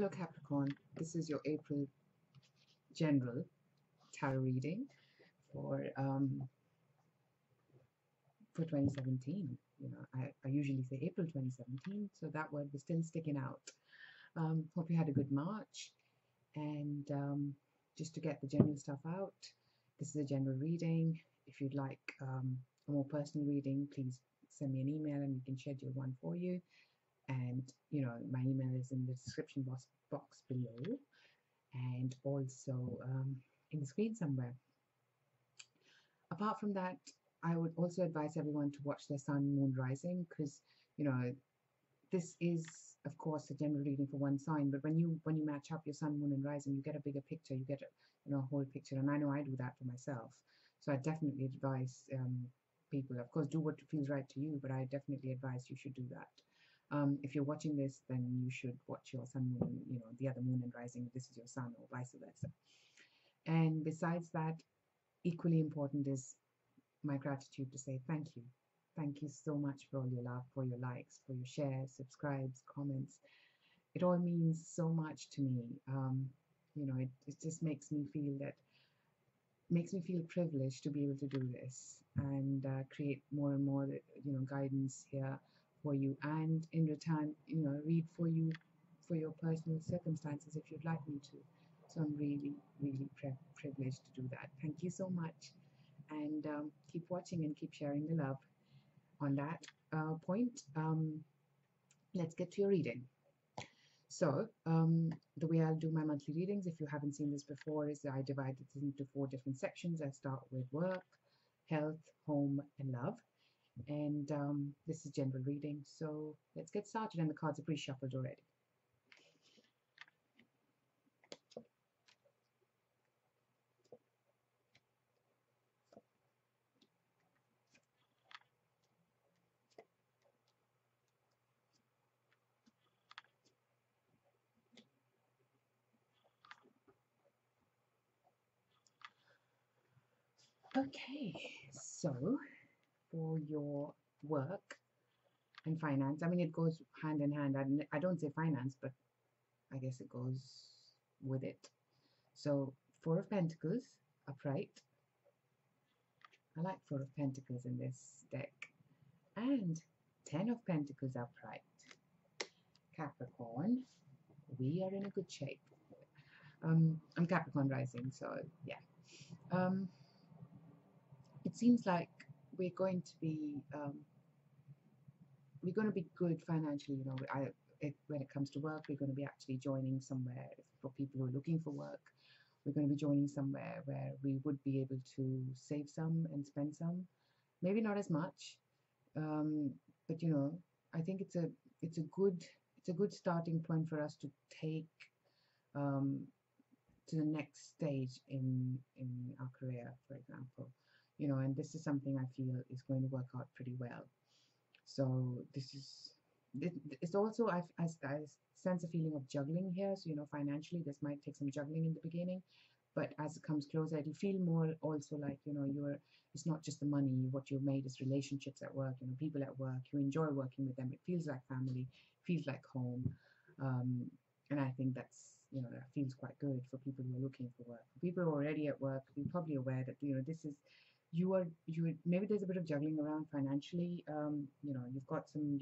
Hello Capricorn, this is your April general tarot reading for 2017. I usually say April 2017, so that word was still sticking out. Hope you had a good March, and just to get the general stuff out, this is a general reading. If you'd like a more personal reading, please send me an email and we can schedule one for you. And my email is in the description box below, and also in the screen somewhere. Apart from that, I would also advise everyone to watch their sun, moon, rising, because this is of course a general reading for one sign, but when you match up your sun, moon, and rising, you get a bigger picture. You get a whole picture, and I know I do that for myself. So I definitely advise people, of course, do what feels right to you, but I definitely advise you should do that. If you're watching this, then you should watch your sun, moon, the other moon and rising, if this is your sun, or vice versa. And besides that, equally important is my gratitude to say thank you. Thank you so much for all your love, for your likes, for your shares, subscribes, comments. It all means so much to me. It just makes me feel privileged to be able to do this and create more and more guidance here for you, and in return read for you for your personal circumstances if you'd like me to. So I'm really privileged to do that. Thank you so much, and keep watching and keep sharing the love. On that point, let's get to your reading. So the way I'll do my monthly readings, if you haven't seen this before, is I divide it into 4 different sections. I start with work, health, home, and love. And this is general reading. So let's get started, and the cards are pre-shuffled already. Okay, so for your work and finance, I mean, it goes hand in hand. I don't say finance, but I guess it goes with it. So 4 of Pentacles, upright. I like 4 of Pentacles in this deck. And 10 of Pentacles, upright. Capricorn, we are in a good shape. I'm Capricorn rising, so yeah. It seems like we're going to be good financially. When it comes to work, we're going to be actually joining somewhere. For people who are looking for work, we're going to be joining somewhere where we would be able to save some and spend some. Maybe not as much, but I think it's a good starting point for us to take to the next stage in our career, for example. And this is something I feel is going to work out pretty well. So it's also, I sense a feeling of juggling here. So financially this might take some juggling in the beginning, but as it comes closer, it'll feel more also like it's not just the money. What you've made is relationships at work, people at work. You enjoy working with them. It feels like family, feels like home, and I think that's that feels quite good for people who are looking for work. For people who are already at work, you're probably aware that this is maybe there's a bit of juggling around financially. You've got some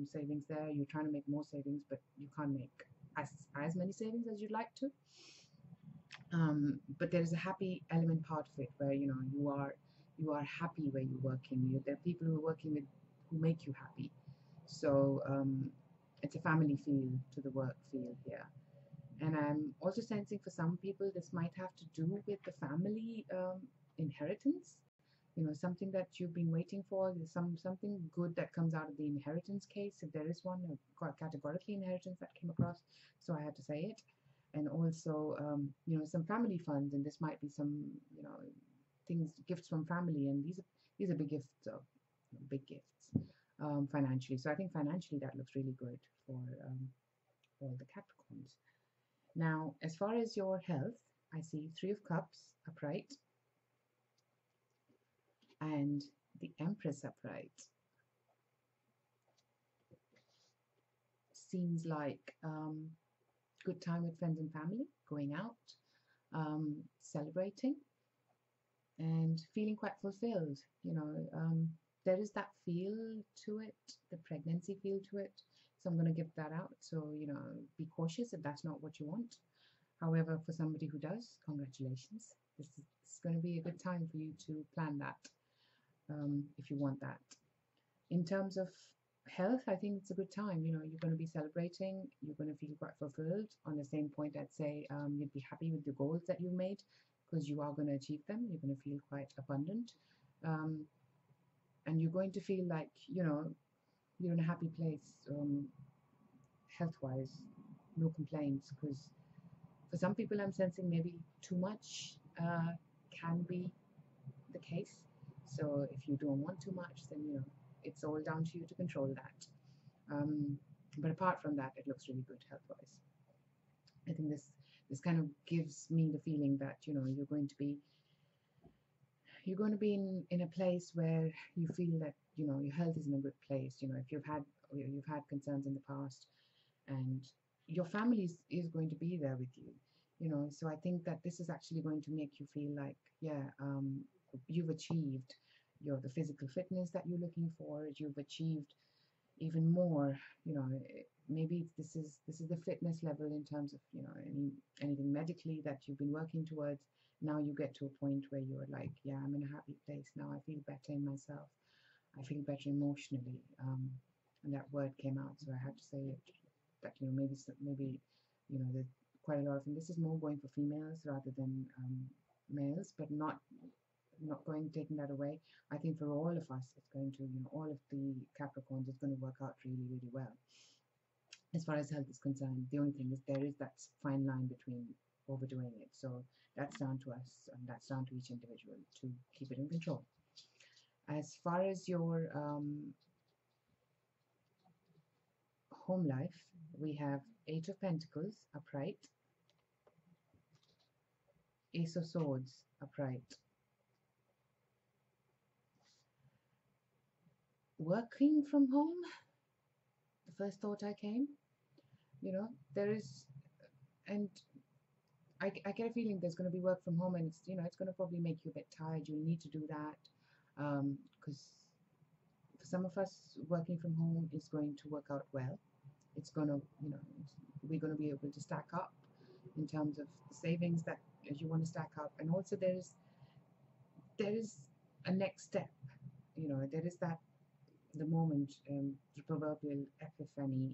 savings there. You're trying to make more savings, but you can't make as many savings as you'd like to. But there's a happy element part of it where you are happy where you're working. There are people who are working with who make you happy. So it's a family feel to the work field here. And I'm also sensing for some people this might have to do with the family inheritance. Something that you've been waiting for. There's something good that comes out of the inheritance case, if there is one, categorically inheritance that came across, so I had to say it. And also some family funds, and this might be some gifts from family, and these are big gifts, financially. So I think financially that looks really good for the Capricorns. Now, as far as your health, I see 3 of Cups upright and the Empress upright. Seems like good time with friends and family, going out, celebrating, and feeling quite fulfilled. There is that feel to it, the pregnancy feel to it. So I'm going to give that out. So, be cautious if that's not what you want. However, for somebody who does, congratulations. This is going to be a good time for you to plan that, if you want that. In terms of health, I think it's a good time. You're going to be celebrating, you're going to feel quite fulfilled. On the same point, I'd say you'd be happy with the goals that you made because you are going to achieve them. You're going to feel quite abundant. Um, and you're going to feel like, you're in a happy place, health-wise, no complaints. Because for some people, I'm sensing maybe too much can be the case. So if you don't want too much, then it's all down to you to control that. But apart from that, it looks really good health-wise. I think this kind of gives me the feeling that you're going to be in a place where you feel that your health is in a good place. If you've had concerns in the past, and your family is going to be there with you. So I think that this is actually going to make you feel like, yeah, you've achieved the physical fitness that you're looking for. You've achieved even more. Maybe this is the fitness level in terms of anything medically that you've been working towards. Now you get to a point where you're like, yeah, I'm in a happy place now. I feel better in myself. I feel better emotionally. And that word came out, so I had to say it. That maybe there's quite a lot of, and this is more going for females rather than males, but not taking that away. I think for all of us, it's going to, all of the Capricorns, it's going to work out really, really well. As far as health is concerned, the only thing is there is that fine line between overdoing it. So that's down to us, and that's down to each individual to keep it in control. As far as your home life, we have Eight of Pentacles upright, Ace of Swords upright. Working from home, the first thought I came, there is, and I get a feeling there's going to be work from home, and it's going to probably make you a bit tired. You'll need to do that, because for some of us, working from home is going to work out well. It's going to, we're going to be able to stack up in terms of the savings that you want to stack up, and also there is a next step. There is that the moment, the proverbial epiphany.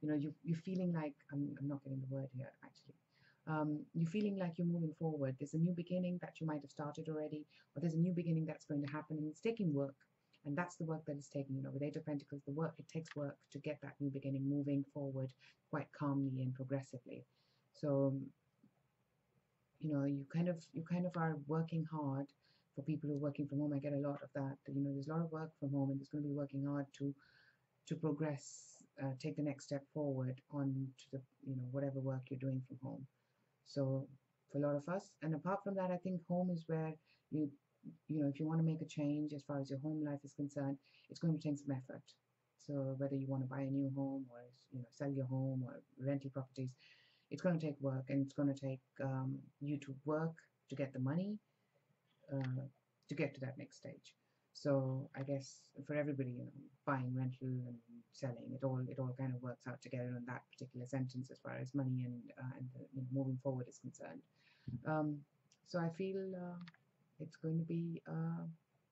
You're feeling like I'm not getting the word here actually. You're feeling like you're moving forward. There's a new beginning that you might have started already, or there's a new beginning that's going to happen, and it's taking work. And that's the work that it's taking. With Eight of Pentacles, it takes work to get that new beginning moving forward quite calmly and progressively. So, you kind of are working hard. For people who are working from home, I get a lot of that. There's a lot of work from home, and there's going to be working hard to progress, take the next step forward on to the whatever work you're doing from home. So for a lot of us, and apart from that, I think home is where if you want to make a change as far as your home life is concerned, it's going to take some effort. So whether you want to buy a new home or sell your home or rental properties, it's going to take work, and it's going to take you to work to get the money to get to that next stage. So I guess for everybody, buying, rental, and selling, it all kind of works out together in that particular sentence as far as money and moving forward is concerned. So I feel it's going to be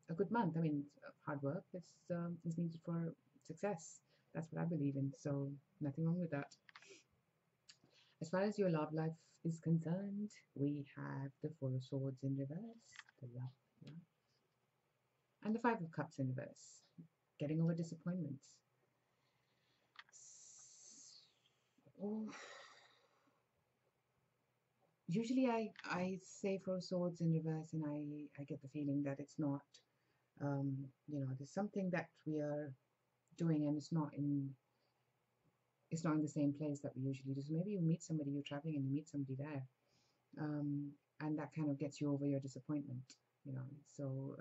a good month. I mean, hard work is needed for success. That's what I believe in. So nothing wrong with that. As far as your love life is concerned, we have the Four of Swords in reverse, the love. And the Five of Cups in reverse, getting over disappointments. Oh. Usually I say Four of Swords in reverse, and I get the feeling that it's not, there's something that we are doing, and it's not in the same place that we usually do. So maybe you meet somebody, you're traveling and you meet somebody there, and that kind of gets you over your disappointment, so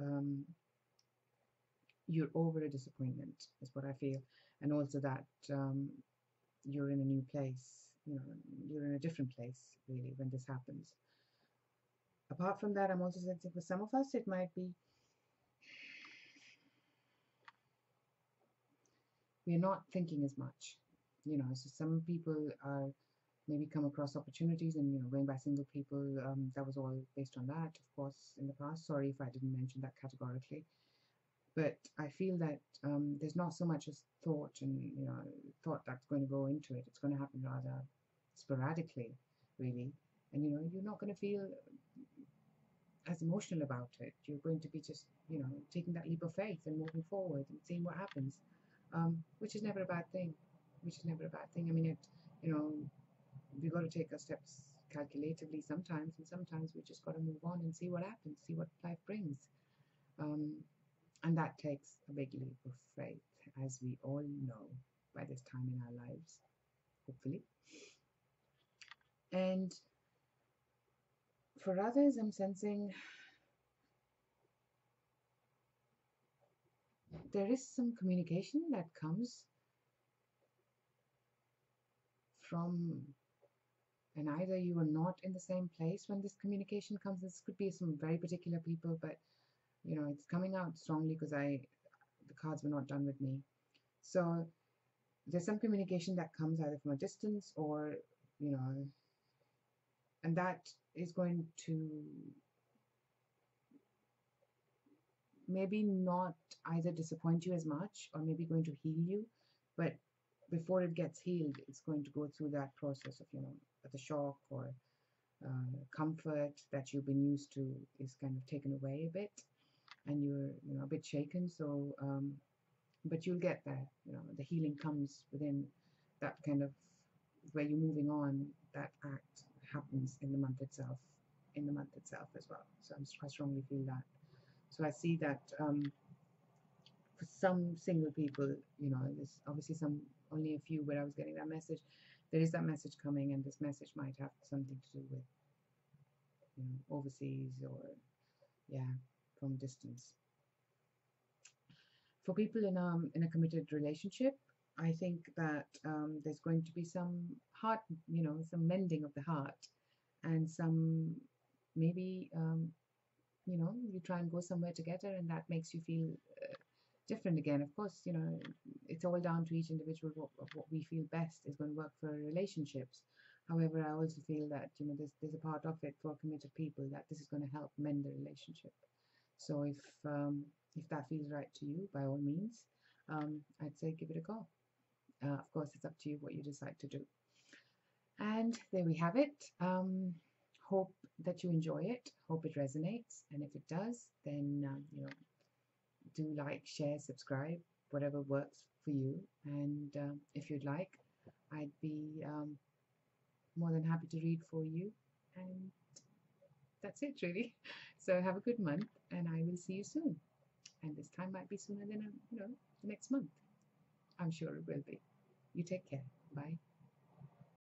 you're over a disappointment is what I feel. And also that you're in a new place, you're in a different place really when this happens. Apart from that, I'm also sensing for some of us it might be we're not thinking as much. So some people are maybe come across opportunities, and going by single people, that was all based on that, of course, in the past. Sorry if I didn't mention that categorically, but I feel that there's not so much as thought and thought that's going to go into it. It's going to happen rather sporadically, really, and you're not going to feel as emotional about it. You're going to be just taking that leap of faith and moving forward and seeing what happens, which is never a bad thing. Which is never a bad thing. I mean, you know, we got to take our steps calculatively sometimes, and sometimes we just got to move on and see what happens, see what life brings. Um, and that takes a big leap of faith, as we all know by this time in our lives, hopefully. And for others, I'm sensing there is some communication that comes from, and either you are not in the same place when this communication comes. This could be some very particular people, but it's coming out strongly because the cards were not done with me. So there's some communication that comes either from a distance or, and that is going to maybe not either disappoint you as much or maybe going to heal you, but before it gets healed, it's going to go through that process of, the shock or comfort that you've been used to is kind of taken away a bit, and you're, a bit shaken. So, but you'll get there. The healing comes within that kind of where you're moving on. That act happens in the month itself, as well. So I strongly feel that. So I see that for some single people, there's obviously only a few where I was getting that message. There is that message coming, and this message might have something to do with, overseas or, yeah, from distance. For people in a committed relationship, I think that there's going to be some heart, some mending of the heart, and some maybe you try and go somewhere together, and that makes you feel different again. Of course, it's all down to each individual what we feel best is going to work for relationships. However, I also feel that there's a part of it for committed people that this is going to help mend the relationship. So if that feels right to you, by all means, I'd say give it a go. Of course, it's up to you what you decide to do. And there we have it. Hope that you enjoy it. Hope it resonates. And if it does, then do like, share, subscribe, whatever works for you. And if you'd like, I'd be more than happy to read for you. And that's it, really. So have a good month, and I will see you soon. And this time might be sooner than the next month. I'm sure it will be. You take care. Bye.